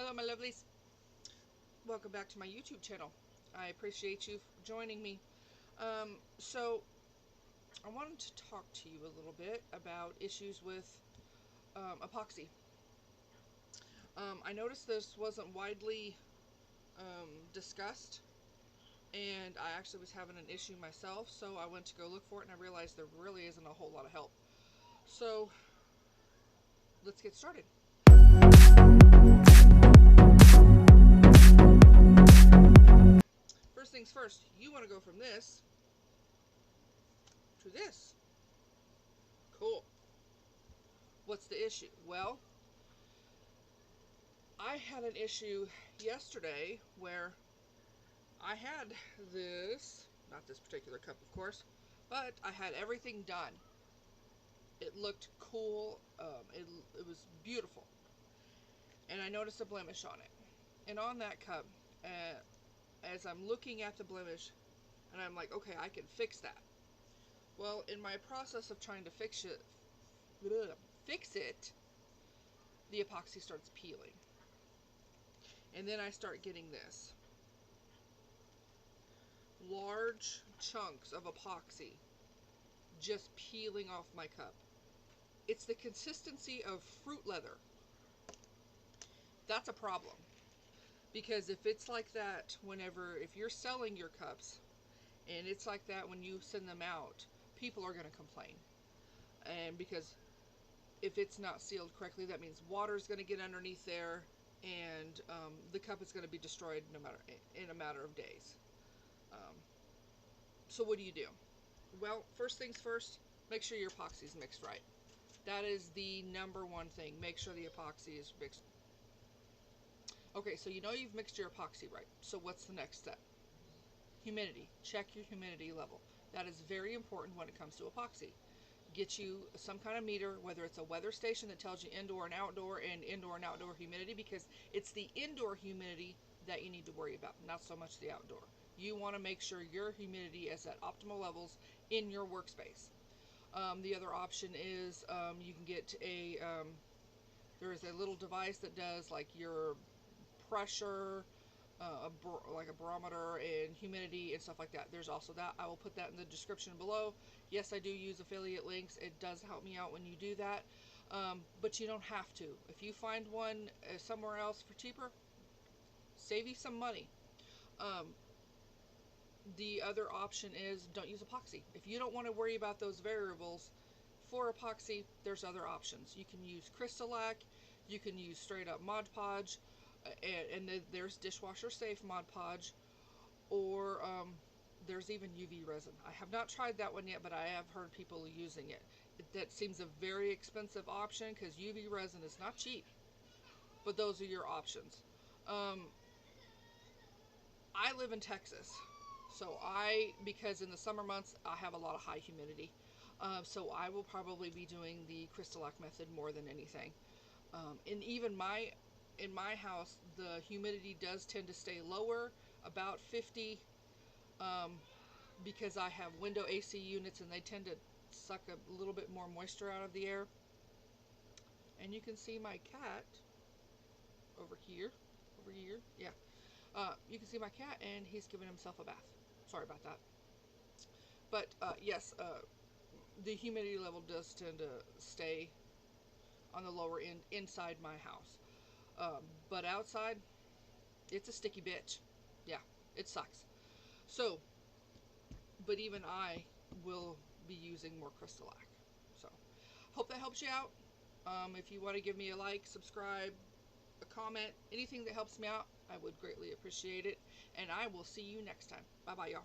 Hello, my lovelies. Welcome back to my YouTube channel. I appreciate you joining me. So, I wanted to talk to you a little bit about issues with epoxy. I noticed this wasn't widely discussed, and I actually was having an issue myself, so I went to go look for it, and I realized there really isn't a whole lot of help. So, let's get started. First things first, you want to go from this to this. Cool. What's the issue? Well, I had an issue yesterday where I had this, not this particular cup, of course, but I had everything done. It looked cool. It was beautiful. And I noticed a blemish on it. And on that cup, as I'm looking at the blemish, and I'm like, okay, I can fix that. Well, in my process of trying to fix it, the epoxy starts peeling. And then I start getting this. Large chunks of epoxy just peeling off my cup. It's the consistency of fruit leather. That's a problem. Because if it's like that if you're selling your cups and it's like that when you send them out, people are going to complain. And because if it's not sealed correctly, that means water's going to get underneath there, and the cup is going to be destroyed in a matter of days. So what do? Well, first things first, make sure your epoxy is mixed right. That is the number one thing. Make sure the epoxy is mixed. Okay, so you know you've mixed your epoxy right. So what's the next step? Humidity. Check your humidity level. That is very important when it comes to epoxy. Get you some kind of meter, whether it's a weather station that tells you indoor and outdoor humidity, because it's the indoor humidity that you need to worry about, not so much the outdoor. You want to make sure your humidity is at optimal levels in your workspace. The other option is you can get there is a little device that does like your pressure, like a barometer and humidity and stuff like that. There's also that. I will put that in the description below. Yes, I do use affiliate links. It does help me out when you do that, but you don't have to. If you find one somewhere else for cheaper, save you some money. The other option is don't use epoxy. If you don't want to worry about those variables for epoxy, there's other options. You can use Crystalac, you can use straight up Mod Podge, and there's dishwasher safe Mod Podge, or there's even UV resin. I have not tried that one yet, but I have heard people using it. That seems a very expensive option because UV resin is not cheap, but those are your options. I live in Texas, so because in the summer months I have a lot of high humidity, so I will probably be doing the Crystalac method more than anything. And even in my house, the humidity does tend to stay lower, about 50, because I have window AC units and they tend to suck a little bit more moisture out of the air. And you can see my cat over here, yeah. You can see my cat, and he's giving himself a bath. Sorry about that. But yes, the humidity level does tend to stay on the lower end inside my house. But outside, it's a sticky bitch. Yeah, it sucks. So, but even I will be using more Crystalac. So, hope that helps you out. If you want to give me a like, subscribe, a comment, anything that helps me out, I would greatly appreciate it. And I will see you next time. Bye bye, y'all.